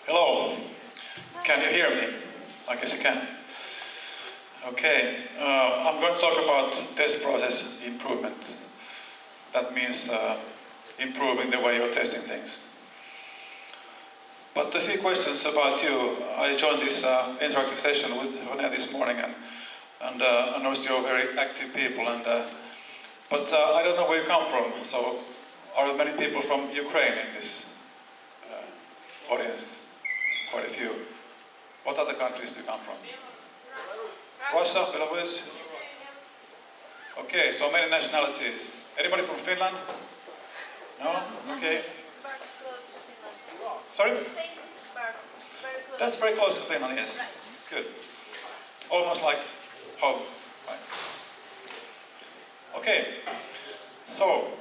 Hello, can you hear me? I guess you can. Okay, I'm going to talk about test process improvement. That means improving the way you're testing things. But a few questions about you. I joined this interactive session with René this morning, and I noticed you're very active people. But I don't know where you come from. So, are there many people from Ukraine in this audience? Quite a few. What other countries do you come from? Russia, Belarus? Okay, so many nationalities. Anybody from Finland? No? Okay. Sorry? That's very close to Finland, yes. Good. Almost like home. Right. Okay. So,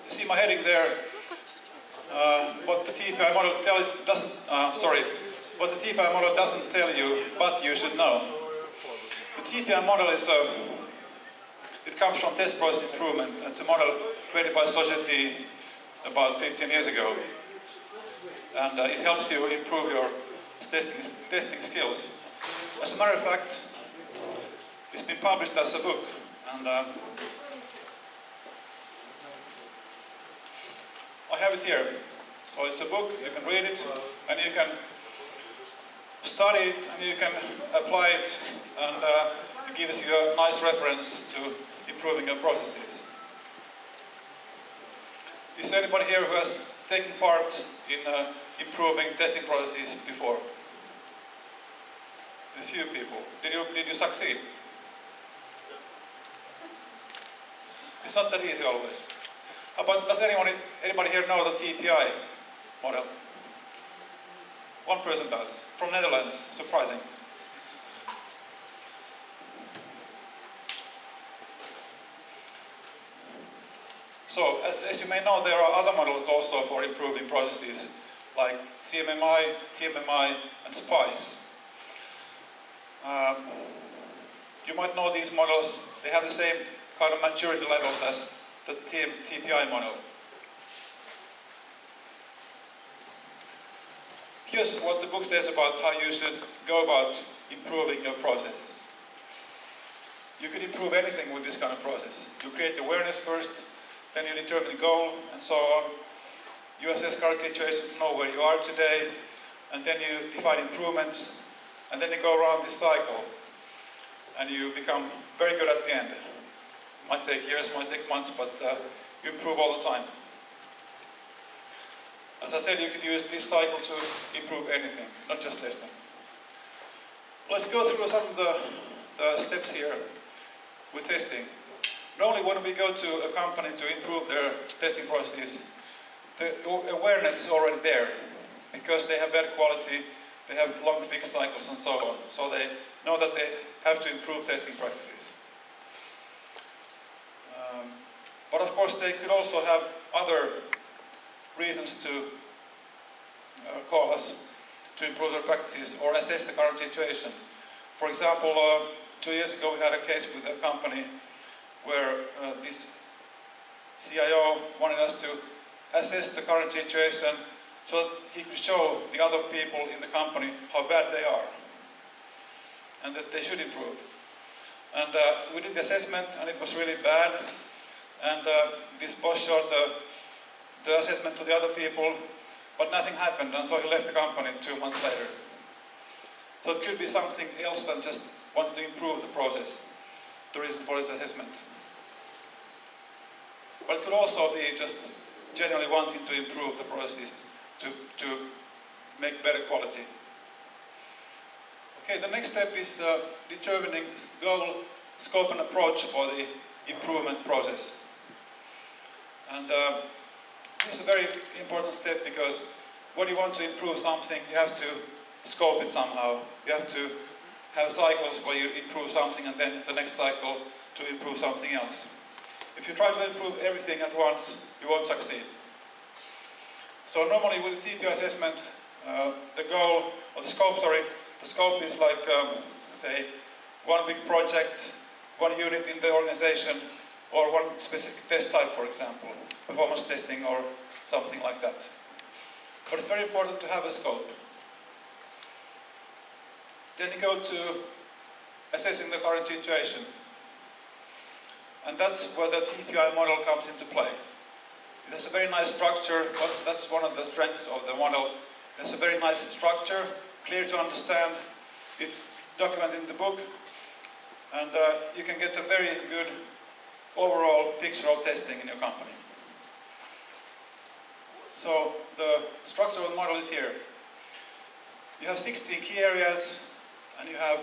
you see my heading there. What the TPI model what the TPI model doesn't tell you, but you should know. The TPI model is it comes from test process improvement. It's a model created by Society about 15 years ago, and it helps you improve your testing skills. As a matter of fact, it's been published as a book, and I have it here. So it's a book, you can read it, and you can study it, and you can apply it, and it gives you a nice reference to improving your processes. Is there anybody here who has taken part in improving testing processes before? A few people. Did you succeed? It's not that easy always. But does anybody here know the TPI model? One person does. From Netherlands, surprising. So, as you may know, there are other models also for improving processes, like CMMI, TMMI, and SPICE. You might know these models. They have the same kind of maturity levels as the TPI model. Here's what the book says about how you should go about improving your process. You can improve anything with this kind of process. You create awareness first, then you determine the goal, and so on. You assess current situation to know where you are today, and then you define improvements, and then you go around this cycle, and you become very good at the end. It might take years, might take months, but you improve all the time. As I said, you can use this cycle to improve anything, not just testing. Let's go through some of the steps here with testing. Normally when we go to a company to improve their testing processes, the awareness is already there, because they have better quality, they have long fixed cycles and so on. So they know that they have to improve testing practices. But of course they could also have other reasons to call us to improve their practices or assess the current situation. For example, 2 years ago we had a case with a company where this CIO wanted us to assess the current situation so that he could show the other people in the company how bad they are and that they should improve. And we did the assessment, and it was really bad, and this boss showed the assessment to the other people, but nothing happened, and so he left the company 2 months later. So it could be something else than just wants to improve the process, the reason for his assessment. But it could also be just genuinely wanting to improve the processes to make better quality. Okay, the next step is determining goal, scope and approach for the improvement process. And this is a very important step, because when you want to improve something, you have to scope it somehow. You have to have cycles where you improve something and then the next cycle to improve something else. If you try to improve everything at once, you won't succeed. So normally with the TPI assessment, the goal, or the scope is like, say, one big project, one unit in the organization, or one specific test type, for example, performance testing or something like that. But it's very important to have a scope. Then you go to assessing the current situation. And that's where the TPI model comes into play. It has a very nice structure, but that's one of the strengths of the model. It has a very nice structure, clear to understand. It's documented in the book, and you can get a very good overall picture of testing in your company. So the structure of the model is here. You have 16 key areas, and you have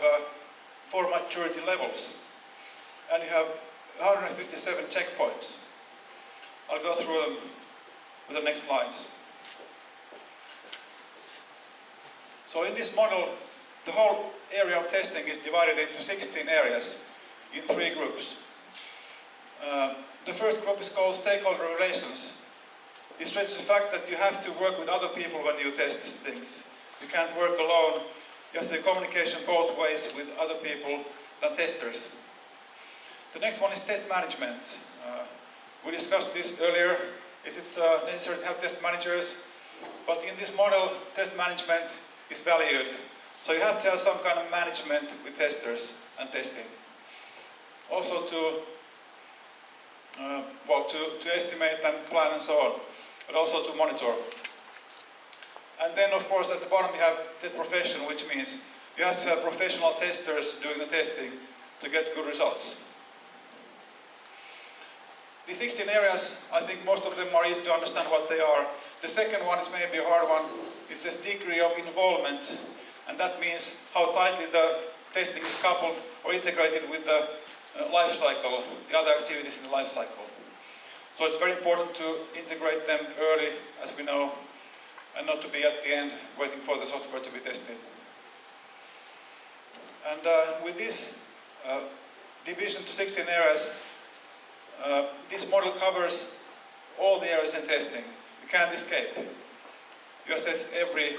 4 maturity levels, and you have 157 checkpoints. I'll go through them with the next slides. So in this model, the whole area of testing is divided into 16 areas in 3 groups. The first group is called stakeholder relations. It stresses the fact that you have to work with other people when you test things. You can't work alone. You have the communication both ways with other people than testers. The next one is test management. We discussed this earlier. Is it necessary to have test managers? But in this model, test management is valued. So you have to have some kind of management with testers and testing. Also to estimate and plan and so on, but also to monitor. And then, of course, at the bottom you have test profession, which means you have to have professional testers doing the testing to get good results. These 16 areas, I think most of them are easy to understand what they are. The second one is maybe a hard one. It says degree of involvement, and that means how tightly the testing is coupled or integrated with the life cycle, the other activities in the life cycle. So it's very important to integrate them early, as we know, and not to be at the end waiting for the software to be tested. And with this division to 16 areas, this model covers all the areas in testing. You can't escape. You assess every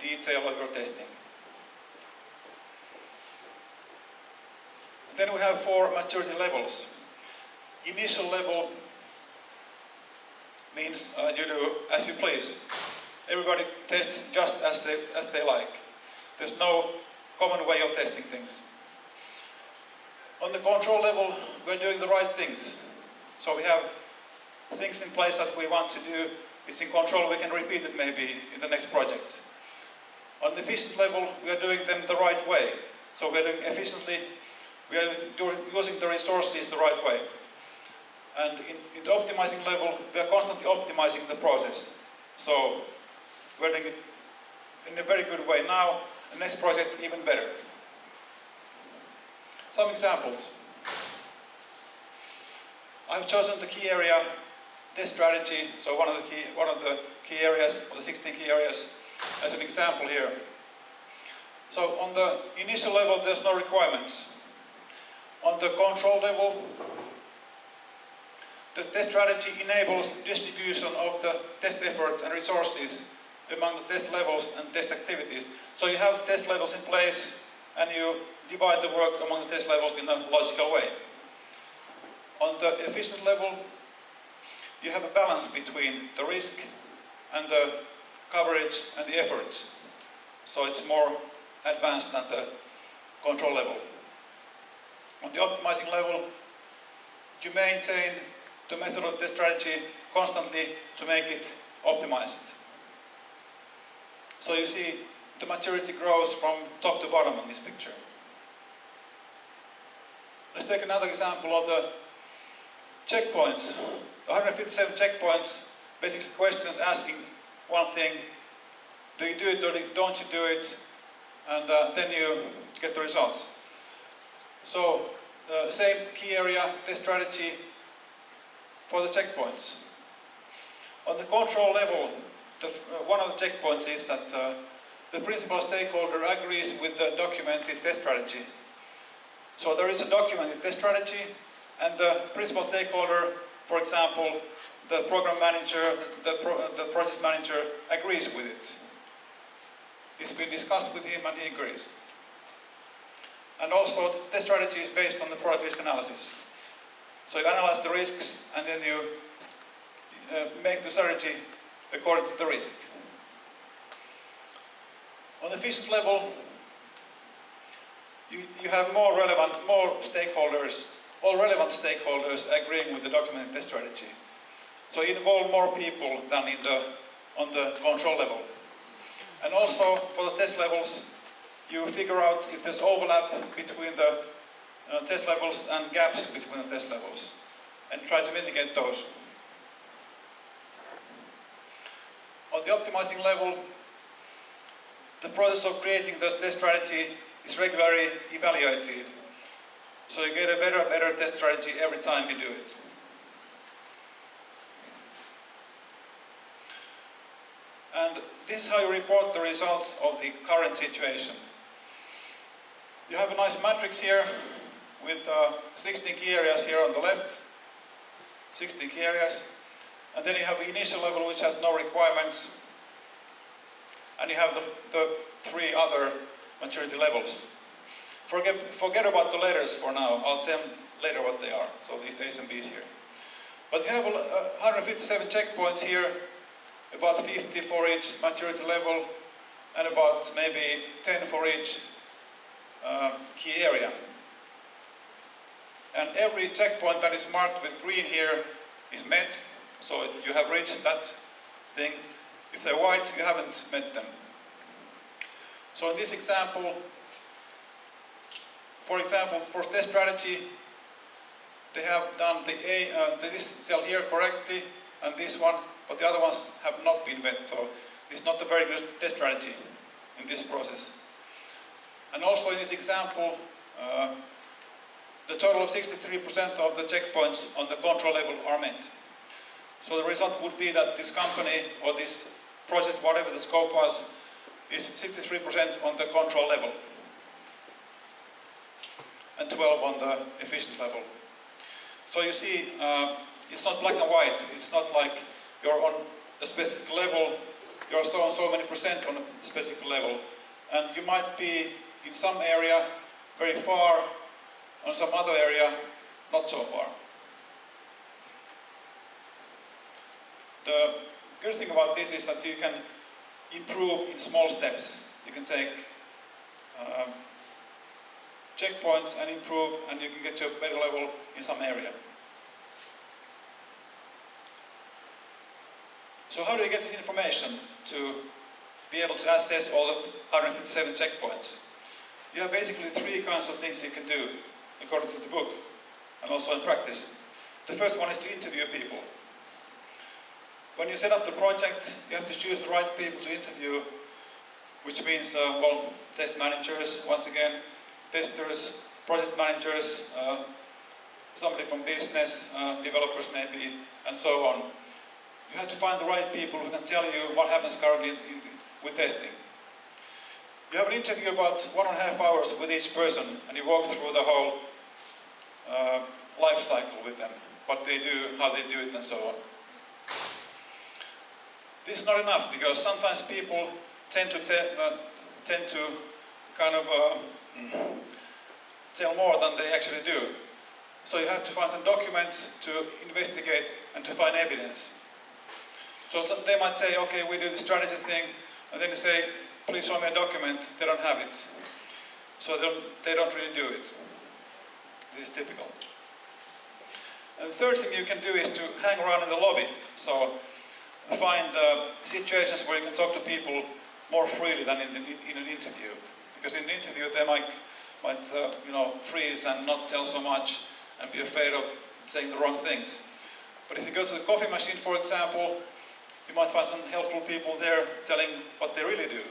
detail of your testing. Then we have 4 maturity levels. Initial level means you do as you please. Everybody tests just as they like. There's no common way of testing things. On the control level, we're doing the right things. So we have things in place that we want to do. It's in control, we can repeat it maybe in the next project. On the efficient level, we are doing them the right way. So we're doing efficiently, we are using the resources the right way. And in the optimizing level, we are constantly optimizing the process. So we're doing it in a very good way now, the next project even better. Some examples. I've chosen the key area, test strategy, so one of the key areas, of the 16 key areas, as an example here. So on the initial level, there's no requirements. On the control level, the test strategy enables distribution of the test efforts and resources among the test levels and test activities. So you have test levels in place, and you divide the work among the test levels in a logical way. On the efficient level, you have a balance between the risk and the coverage and the efforts. So it's more advanced than the control level. On the optimizing level, you maintain the method of test strategy constantly to make it optimized. So you see the maturity grows from top to bottom in this picture. Let's take another example of the checkpoints. 157 checkpoints, basically questions asking one thing, do you do it or don't you do it, and then you get the results. So the same key area, test strategy for the checkpoints. On the control level, one of the checkpoints is that the principal stakeholder agrees with the documented test strategy. So there is a documented test strategy, and the principal stakeholder, for example, the program manager, the project manager, agrees with it. It's been discussed with him and he agrees. And also, the test strategy is based on the product risk analysis. So you analyze the risks, and then you make the strategy according to the risk. On the efficient level, you have more stakeholders, all relevant stakeholders agreeing with the documented test strategy. So you involve more people than on the control level. And also for the test levels, you figure out if there's overlap between the test levels and gaps between the test levels, and try to mitigate those. On the optimizing level, the process of creating the test strategy is regularly evaluated. So you get a better test strategy every time you do it. And this is how you report the results of the current situation. You have a nice matrix here with 16 key areas here on the left, 16 key areas, and then you have the initial level which has no requirements, and you have the three other maturity levels. Forget about the letters for now, I'll say later what they are, so these A's and B's here. But you have 157 checkpoints here, about 50 for each maturity level, and about maybe 10 for each key area. And every checkpoint that is marked with green here is met, so you have reached that thing. If they're white, you haven't met them. So in this example, for example, for test strategy, they have done this cell here correctly, and this one, but the other ones have not been met, so it's not a very good test strategy in this process. And also in this example, the total of 63% of the checkpoints on the control level are met. So the result would be that this company or this project, whatever the scope was, is 63% on the control level and 12 on the efficient level. So you see, it's not black and white. It's not like you're on a specific level, you're so many percent on a specific level, and you might be in some area very far, on some other area not so far. The good thing about this is that you can improve in small steps. You can take checkpoints and improve, and you can get to a better level in some area. So how do you get this information to be able to assess all the 157 checkpoints? You have basically three kinds of things you can do according to the book and also in practice. The first one is to interview people. When you set up the project, you have to choose the right people to interview, which means, well, test managers, once again, testers, project managers, somebody from business, developers maybe, and so on. You have to find the right people who can tell you what happens currently with testing. You have an interview about 1.5 hours with each person, and you walk through the whole life cycle with them, what they do, how they do it, and so on. This is not enough, because sometimes people tend to kind of tell more than they actually do. So you have to find some documents to investigate and to find evidence. So they might say, okay, we do the strategy thing, and then you say, please show me a document. They don't have it. So they don't really do it. This is typical. And the third thing you can do is to hang around in the lobby. So find situations where you can talk to people more freely than in an interview. Because in an interview they might freeze and not tell so much and be afraid of saying the wrong things. But if you go to the coffee machine, for example, you might find some helpful people there telling what they really do.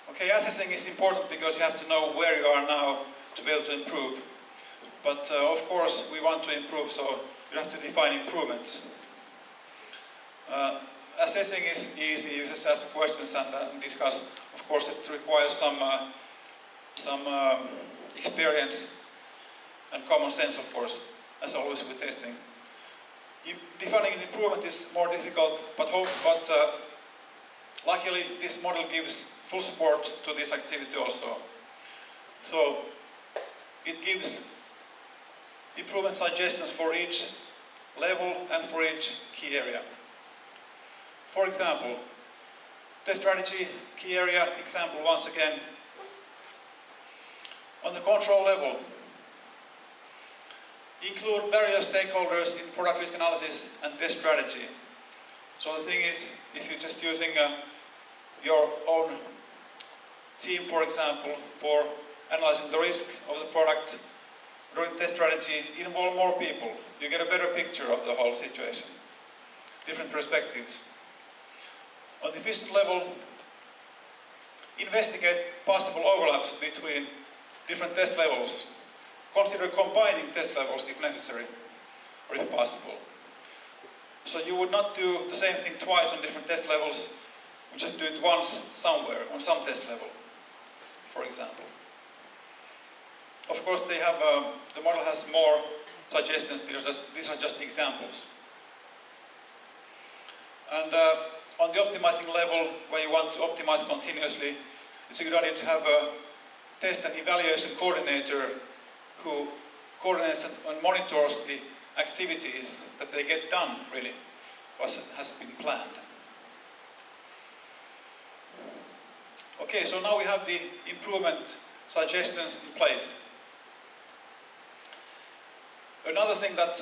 Okay, assessing is important because you have to know where you are now to be able to improve. But of course, we want to improve, so you have to define improvements. Assessing is easy. You just ask questions and discuss. Of course, it requires some experience and common sense, of course, as always with testing. Defining an improvement is more difficult, but luckily this model gives full support to this activity also. So it gives improvement suggestions for each level and for each key area. For example, test strategy, key area, example once again. On the control level, include various stakeholders in product risk analysis and test strategy. So the thing is, if you're just using your own team, for example, for analyzing the risk of the product, during test strategy, involve more people. You get a better picture of the whole situation. Different perspectives. On the efficient level, investigate possible overlaps between different test levels. Consider combining test levels if necessary, or if possible. So you would not do the same thing twice on different test levels, you just do it once somewhere, on some test level, for example. Of course, they have, the model has more suggestions because these are just examples. And on the optimizing level, where you want to optimize continuously, it's a good idea to have a test and evaluation coordinator who coordinates and monitors the activities that they get done, really, what has been planned. Okay, so now we have the improvement suggestions in place. Another thing that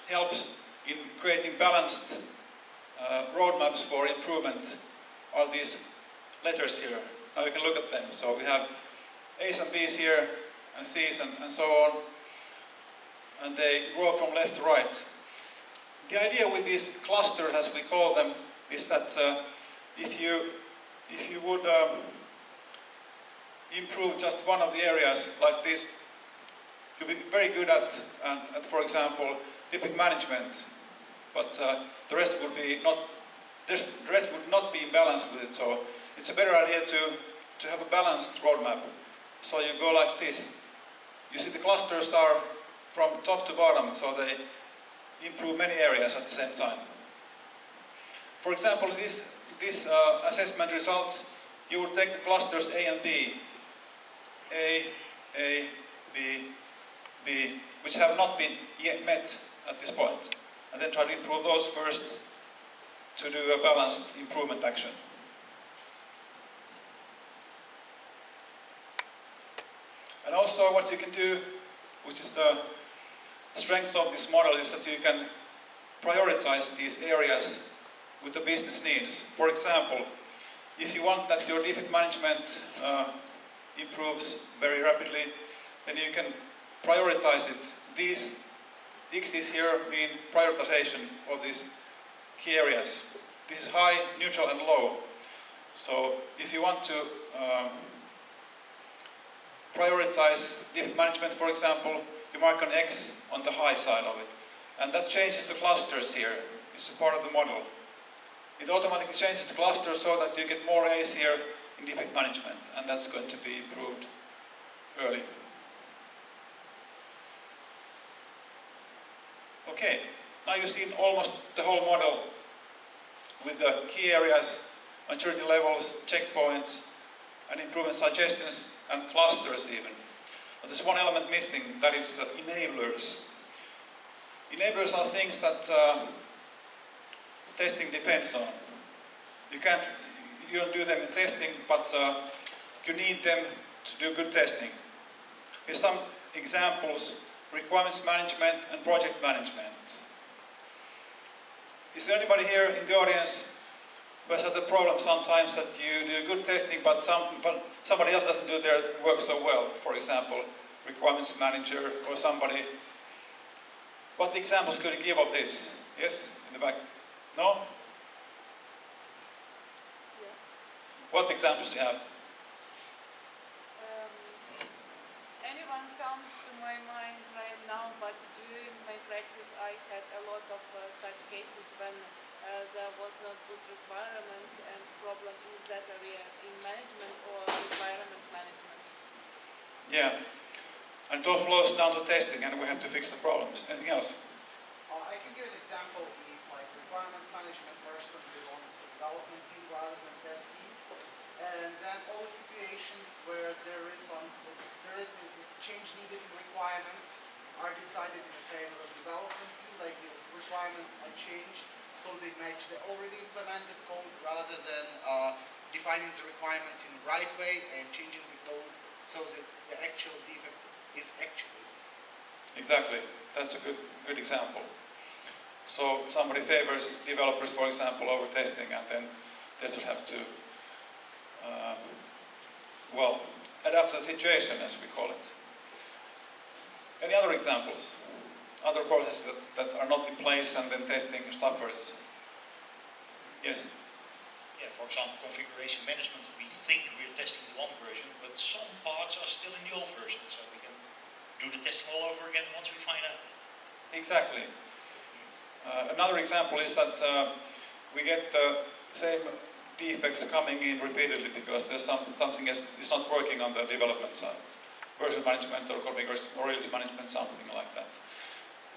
helps in creating balanced roadmaps for improvement are these letters here. Now you can look at them. So we have A's and B's here, and C's and so on. And they grow from left to right. The idea with these clusters, as we call them, is that if you would improve just one of the areas like this, you'll be very good at for example, defect management, but the rest would not be in balance with it. So it's a better idea to have a balanced roadmap. So you go like this. You see the clusters are from top to bottom, so they improve many areas at the same time. For example, in this assessment results, you would take the clusters A and B, A, B, B, which have not been yet met at this point, and then try to improve those first to do a balanced improvement action. And also what you can do, which is the strength of this model, is that you can prioritize these areas with the business needs. For example, if you want that your defect management improves very rapidly, then you can prioritize it. These X's here mean prioritization of these key areas. This is high, neutral and low. So if you want to prioritize defect management, for example, you mark an X on the high side of it. And that changes the clusters here. It's a part of the model. It automatically changes the clusters so that you get more A's here in defect management, and that's going to be improved early. Okay, now you've seen almost the whole model with the key areas, maturity levels, checkpoints, and improvement suggestions, and clusters even. But there's one element missing, that is enablers. Enablers are things that testing depends on. You don't do them in testing, but you need them to do good testing. Here's some examples: requirements management and project management. Is there anybody here in the audience who has had the problem sometimes that you do good testing, but somebody else doesn't do their work so well? For example, requirements manager or somebody. What examples could you give of this? Yes, in the back. No? Yes. What examples do you have? Anyone comes to my mind right now, but during my practice I had a lot of such cases when there was not good requirements and problem in that area in management or environment management. Yeah, and it all flows down to testing, and we have to fix the problems. Anything else? I can give an example. If like requirements management person belongs to development team rather than test team, and then all the situations where there is change needed in requirements, are decided in favor of development team, like the requirements are changed so they match the already implemented code rather than defining the requirements in the right way and changing the code so that the actual defect is actually. Exactly. That's a good example. So somebody favors developers, for example, over testing, and then testers have to, well, adapt to the situation, as we call it. Any other examples? Other processes that are not in place and then testing suffers? Yes? Yeah, for example, configuration management, we think we're testing the one version, but some parts are still in the old version, so we can do the testing all over again once we find out. Exactly. Another example is that we get the same defects coming in repeatedly because there's something is not working on the development side. Version management or configuration or release management, something like that.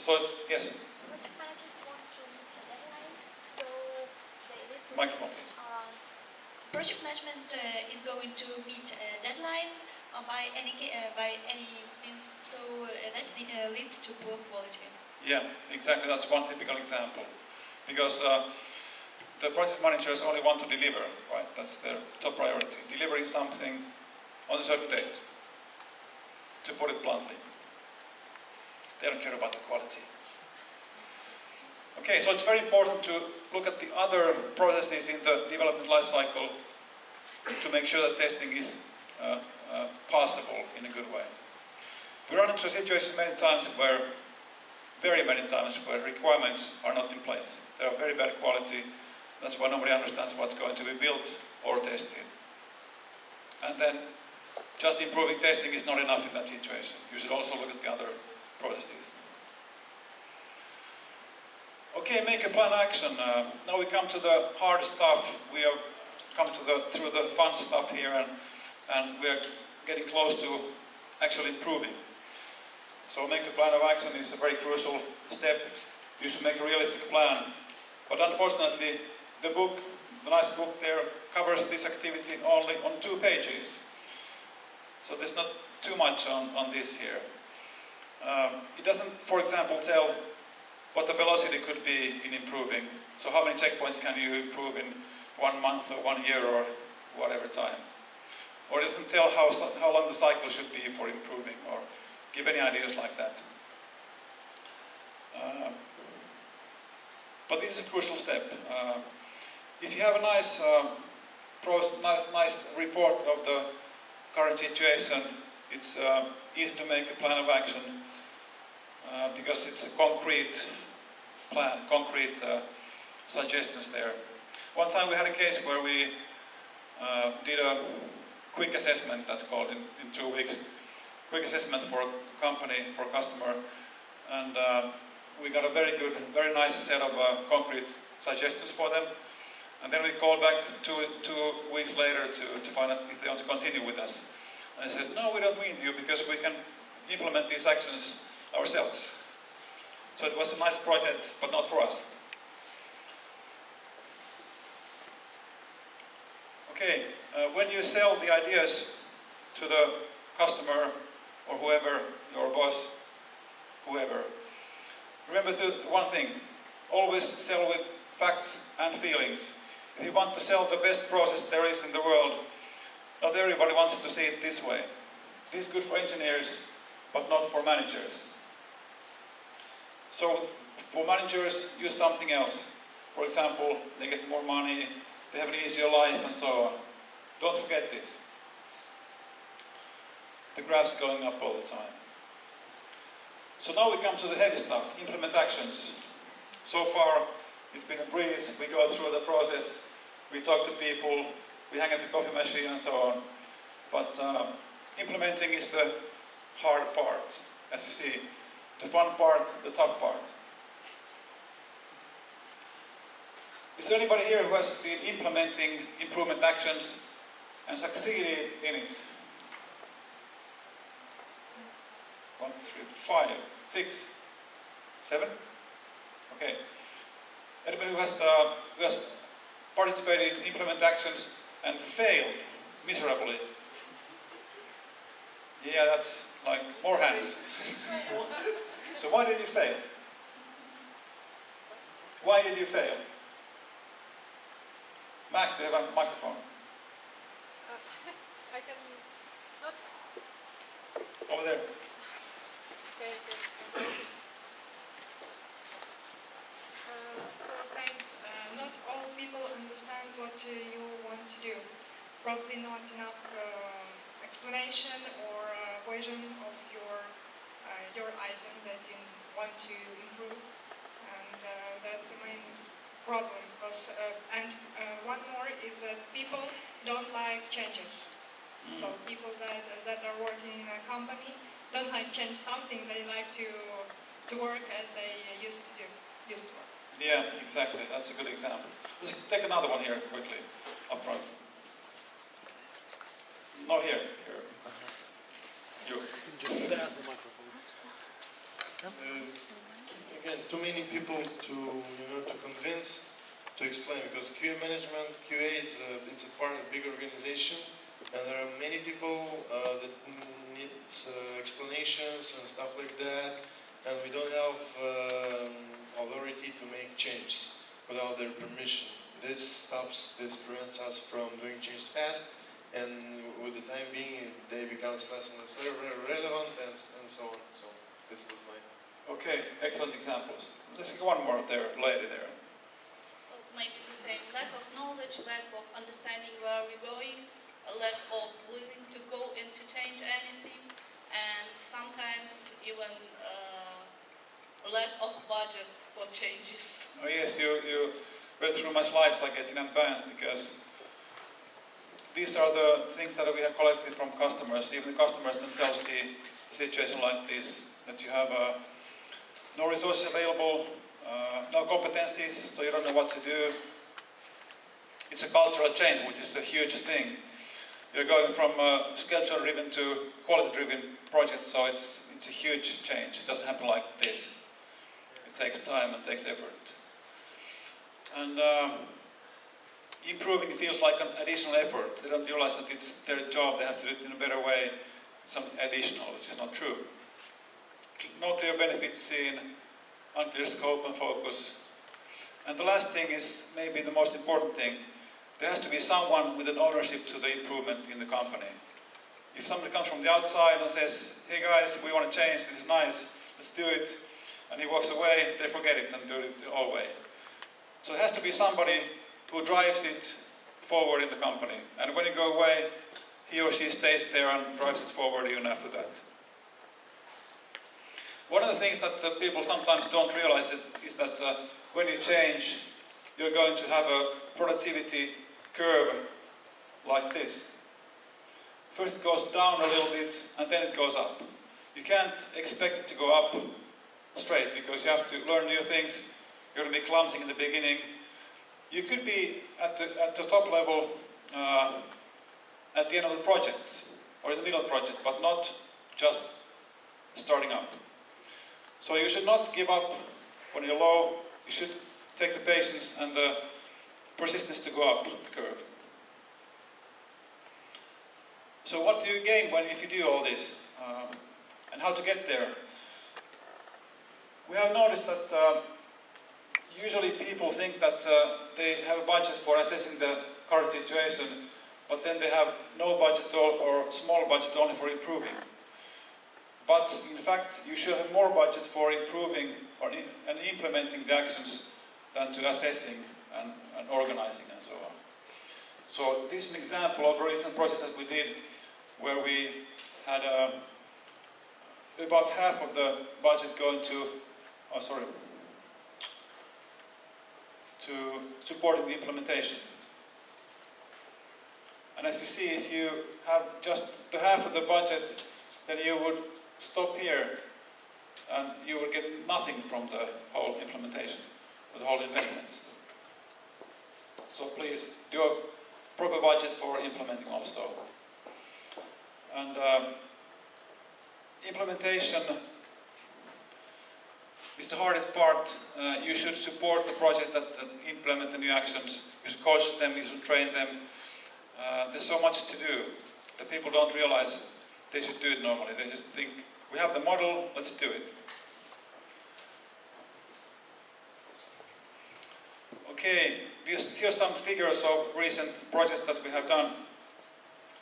So, yes? Project managers want to meet a deadline, so they listen. Microphone, please. Project management is going to meet a deadline by any means, so that leads to poor quality. Yeah, exactly. That's one typical example. Because the project managers only want to deliver, right? That's their top priority. Delivering something on a certain date. To put it bluntly. They don't care about the quality. Okay, so it's very important to look at the other processes in the development life cycle to make sure that testing is possible in a good way. We run into situations many times where, very many times, where requirements are not in place. They are very bad quality. That's why nobody understands what's going to be built or tested. And then just improving testing is not enough in that situation. You should also look at the other processes. Okay, make a plan action. Now we come to the hard stuff. We have come to through the fun stuff here, and we are getting close to actually improving. So make a plan of action is a very crucial step. You should make a realistic plan. But unfortunately, the book, the nice book there, covers this activity only on 2 pages. So there's not too much on this here. It doesn't, for example, tell what the velocity could be in improving. So how many checkpoints can you improve in 1 month or 1 year or whatever time? Or it doesn't tell how long the cycle should be for improving or give any ideas like that. But this is a crucial step. If you have a nice report of the current situation, it's easy to make a plan of action because it's a concrete plan, concrete suggestions there. One time we had a case where we did a quick assessment, that's called, in 2 weeks. Quick assessment for a company, for a customer, and we got a very nice set of concrete suggestions for them. And then we called back two weeks later to find out if they want to continue with us. And they said, no, we don't need you because we can implement these actions ourselves. So it was a nice project, but not for us. Okay, when you sell the ideas to the customer or whoever, your boss, whoever, remember one thing, always sell with facts and feelings. If you want to sell the best process there is in the world, not everybody wants to see it this way. This is good for engineers, but not for managers. So for managers, use something else. For example, they get more money, they have an easier life, and so on. Don't forget this. The graph's going up all the time. So now we come to the heavy stuff, implement actions. So far, it's been a breeze. We go through the process, we talk to people, we hang at the coffee machine and so on. But implementing is the hard part, as you see. The fun part, the tough part. Is there anybody here who has been implementing improvement actions and succeeded in it? 1, 3, 5, 6, 7? Okay. Anybody who has participated in implement actions and failed miserably? Yeah, that's like more hands. So why did you fail? Why did you fail? Max, do you have a microphone? I can not. Over there. Okay. So thanks. Not all people understand what you want to do. Probably not enough explanation or version of your items that you want to improve, and that's the main problem. Because one more is that people don't like changes. So people that are working in a company don't like change some things. They like to work as they used to work. Yeah, exactly. That's a good example. Let's take another one here quickly, up front. Not here. Here. You. Just pass the microphone. Again, too many people to convince, to explain, because QA management, QA is it's a far big organization, and there are many people that need explanations and stuff like that, and we don't have authority to make changes without their permission. This prevents us from doing changes fast, and with the time being, they become less and less relevant, and so on. So this was my. Okay, excellent examples. Let's get one more there, lady there. So maybe the same. Lack of knowledge, lack of understanding where we're going, a lack of willing to go and to change anything, and sometimes even a lack of budget for changes. Oh yes, you read through my slides, I guess, in advance, because these are the things that we have collected from customers. Even the customers themselves see a situation like this, that you have no resources available, no competencies, so you don't know what to do. It's a cultural change, which is a huge thing. You're going from schedule-driven to quality-driven projects, so it's a huge change. It doesn't happen like this. It takes time and takes effort. And improving feels like an additional effort. They don't realize that it's their job, they have to do it in a better way. It's something additional, which is not true. No clear benefits seen, unclear scope and focus. And the last thing is maybe the most important thing. There has to be someone with an ownership to the improvement in the company. If somebody comes from the outside and says, hey guys, we want to change, this is nice, let's do it, and he walks away, they forget it and do it the old way. So it has to be somebody who drives it forward in the company. And when you go away, he or she stays there and drives it forward even after that. One of the things that people sometimes don't realize is that when you change, you're going to have a productivity curve like this. First it goes down a little bit and then it goes up. You can't expect it to go up straight because you have to learn new things. You're going to be clumsy in the beginning. You could be at the top level at the end of the project or in the middle of the project, but not just starting up. So you should not give up when you're low. You should take the patience and the persistence to go up the curve. So what do you gain if you do all this? And how to get there? We have noticed that usually people think that they have a budget for assessing the current situation, but then they have no budget at all or small budget only for improving. But in fact, you should have more budget for improving and implementing the actions than to assessing and organizing and so on. So this is an example of a recent project that we did where we had about half of the budget going to supporting the implementation. And as you see, if you have just the half of the budget, then you would stop here and you will get nothing from the whole implementation, or the whole investment. So please do a proper budget for implementing also. And implementation is the hardest part. You should support the projects that implement the new actions. You should coach them, you should train them. There's so much to do that people don't realize they should do it normally. They just think, we have the model, let's do it. Okay, here's some figures of recent projects that we have done.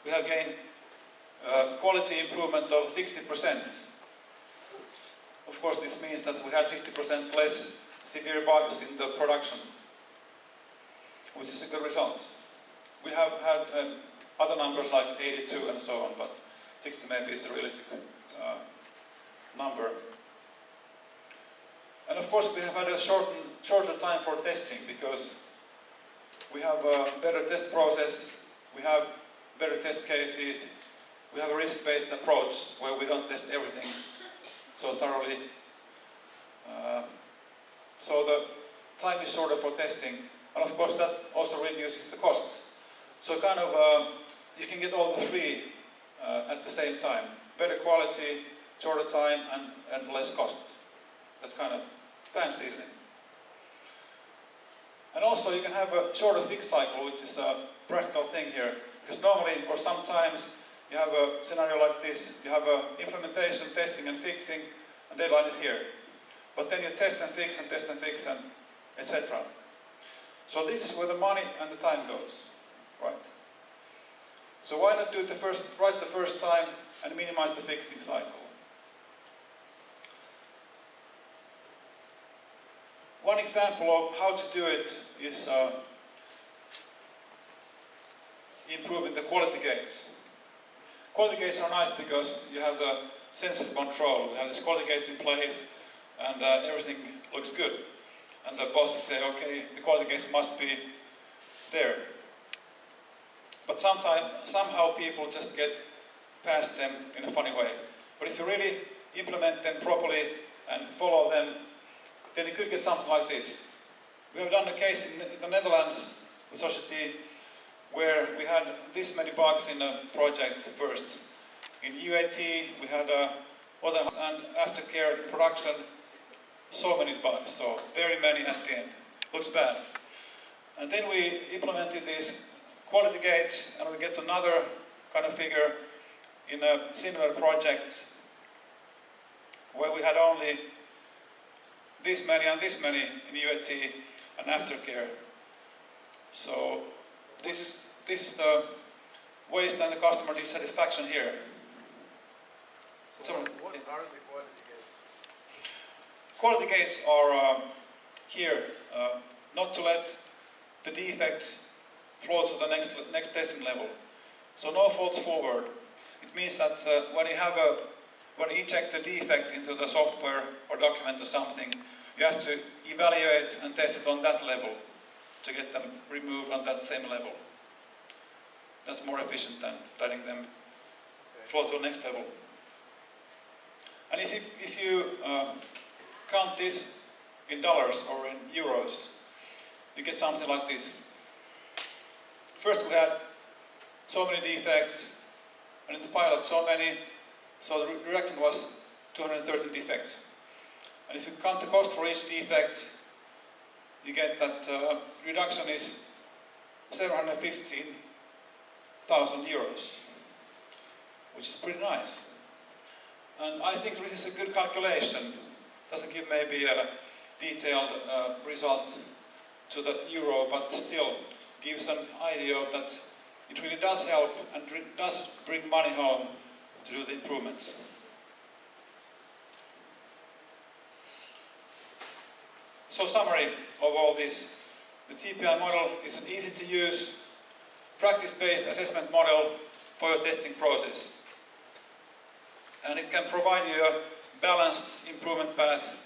We have gained quality improvement of 60%. Of course, this means that we had 60% less severe bugs in the production, which is a good result. We have had other numbers like 82 and so on, but 60 maybe is a realistic number. And of course, we have had a shorter time for testing because we have a better test process, we have better test cases, we have a risk-based approach where we don't test everything so thoroughly. So the time is shorter for testing, and of course that also reduces the cost. So kind of you can get all the three at the same time: better quality, shorter time, and less cost. That's kind of fancy, isn't it? And also you can have a shorter fix cycle, which is a practical thing here. Because normally, or sometimes, you have a scenario like this. You have implementation, testing and fixing, and deadline is here. But then you test and fix and etc. So this is where the money and the time goes, right? So why not do it right the first time and minimize the fixing cycle? One example of how to do it is improving the quality gates. Quality gates are nice because you have the sense of control. You have these quality gates in place and everything looks good. And the bosses say, okay, the quality gates must be there. But somehow people just get past them in a funny way. But if you really implement them properly and follow them, then you could get something like this. We have done a case in the Netherlands with Society where we had this many bugs in a project first. In UAT we had and aftercare production, so many bugs, so very many at the end. Looks bad. And then we implemented these quality gates and we get another kind of figure in a similar project where we had only this many and this many in UAT and aftercare. So this is the waste and the customer dissatisfaction here. So, what are the quality gates? Quality gates are here, not to let the defects flow to the next testing level. So no faults forward. It means that when you inject a defect into the software or document or something, you have to evaluate and test it on that level to get them removed on that same level. That's more efficient than letting them flow to the next level. And if you count this in dollars or in euros, you get something like this. First we had so many defects, and in the pilot so many, so the reduction was 213 defects. And if you count the cost for each defect, you get that reduction is 715,000 euros, which is pretty nice. And I think this is a good calculation. Doesn't give maybe a detailed result to the euro, but still gives an idea that it really does help and does bring money home to do the improvements. So summary of all this. The TPI model is an easy to use, practice-based assessment model for your testing process. And it can provide you a balanced improvement path,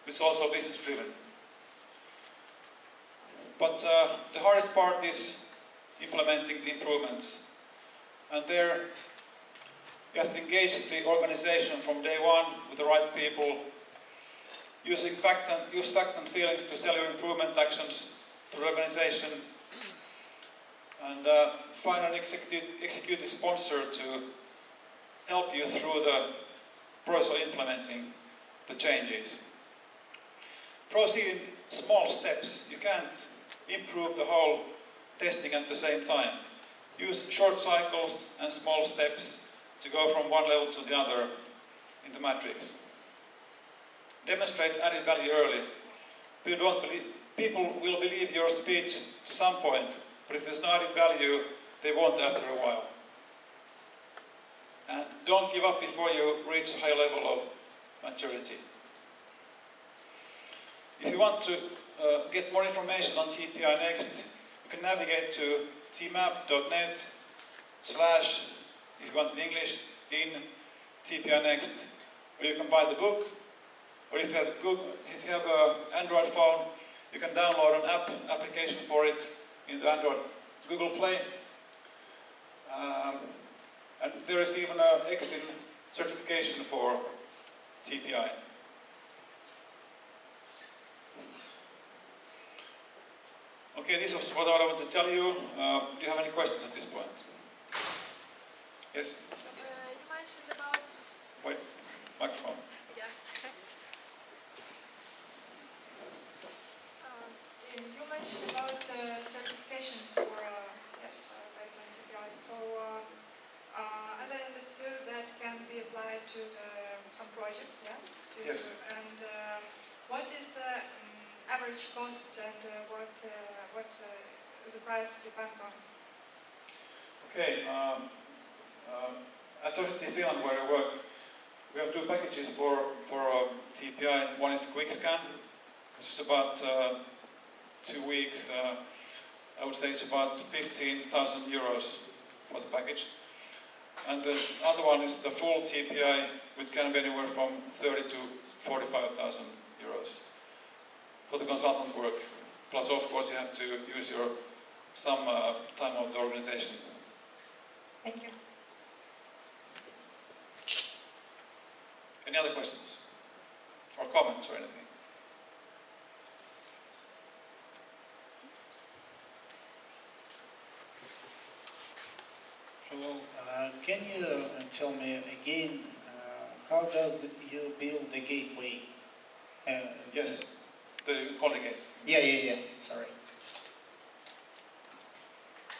which is also business driven. But the hardest part is implementing the improvements. And there you have to engage the organization from day one with the right people, use fact and feelings to sell your improvement actions to the organization, and find an executive sponsor to help you through the process of implementing the changes. Proceed in small steps. You can't improve the whole testing at the same time. Use short cycles and small steps to go from one level to the other in the matrix. Demonstrate added value early. people will believe your speech to some point, but if there's no added value, they won't after a while. And don't give up before you reach a high level of maturity. If you want to get more information on TPI Next, you can navigate to tmap.net/ if you want in English, in TPI Next, or you can buy the book, or if you have an Android phone, you can download an application for it in the Android Google Play. And there is even an EXIN certification for TPI. Okay, this was what I wanted to tell you. Do you have any questions at this point? Yes? You mentioned about... Wait, microphone. Yeah. You mentioned about certification for based on TPI. So, as I understood, that can be applied to some project, yes? Yes. And what is the average cost and what the price depends on? Okay. At Finland, where I work, we have two packages for TPI. One is Quick Scan, which is about 2 weeks. I would say it's about 15,000 euros for the package. And the other one is the full TPI, which can be anywhere from 30 to 45,000 euros for the consultant work. Plus, of course, you have to use some time of the organization. Thank you. Any other questions? Or comments or anything? Hello. Can you tell me again how does you build the gateway? Yes, the calling gates. Yeah. Sorry.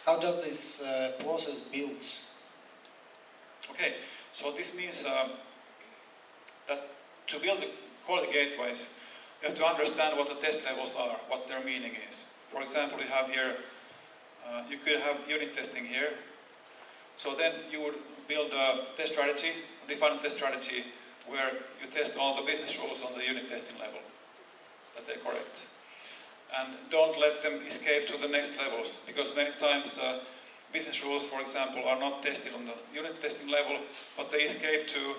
How does this process builds? Okay, so this means that to build the quality gateways, you have to understand what the test levels are, what their meaning is. For example, you have here, you could have unit testing here. So then you would build a test strategy, define a test strategy where you test all the business rules on the unit testing level, that they're correct. And don't let them escape to the next levels, because many times business rules, for example, are not tested on the unit testing level, but they escape to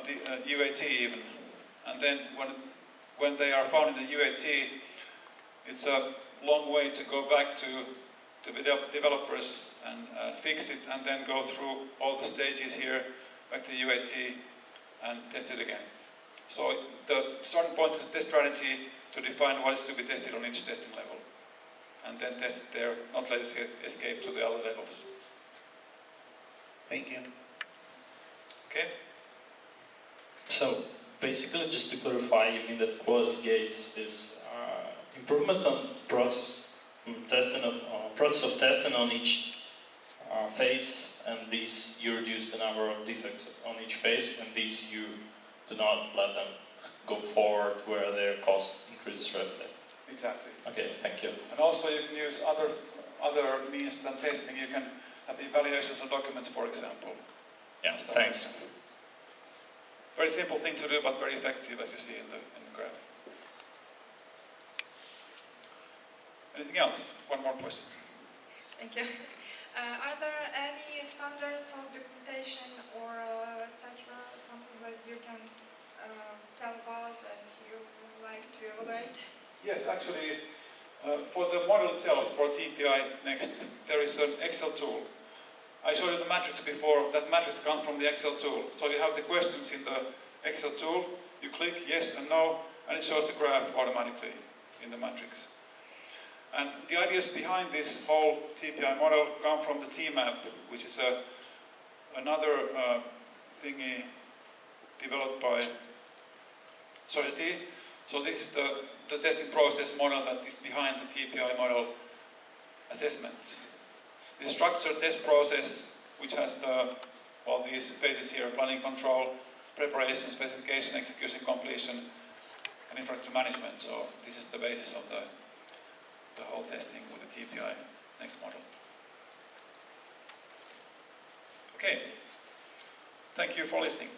the UAT even. And then when they are found in the UAT, it's a long way to go back to the developers and fix it, and then go through all the stages here, back to UAT, and test it again. So the starting point is test strategy to define what is to be tested on each testing level, and then test it there, not let it escape to the other levels. Thank you. Okay? So basically, just to clarify, you mean that quality gates is improvement on process of testing on each phase, and these you reduce the number of defects on each phase, and these you do not let them go forward where their cost increases rapidly. Exactly. Okay, thank you. And also you can use other means than testing. You can have evaluations of documents, for example. Yeah, thanks. Very simple thing to do, but very effective, as you see in the graph. Anything else? One more question. Thank you. Are there any standards of documentation or etc. Something that you can tell about and you would like to evaluate? Yes, actually, for the model itself, for TPI Next, there is an Excel tool. I showed you the matrix before. That matrix comes from the Excel tool. So you have the questions in the Excel tool. You click yes and no, and it shows the graph automatically in the matrix. And the ideas behind this whole TPI model come from the TMAP, which is another thingy developed by Society. So this is the testing process model that is behind the TPI model assessment. The structured test process, which has all these phases here: planning, control, preparation, specification, execution, completion, and infrastructure management. So this is the basis of the whole testing with the TPI NEXT model. Okay, thank you for listening.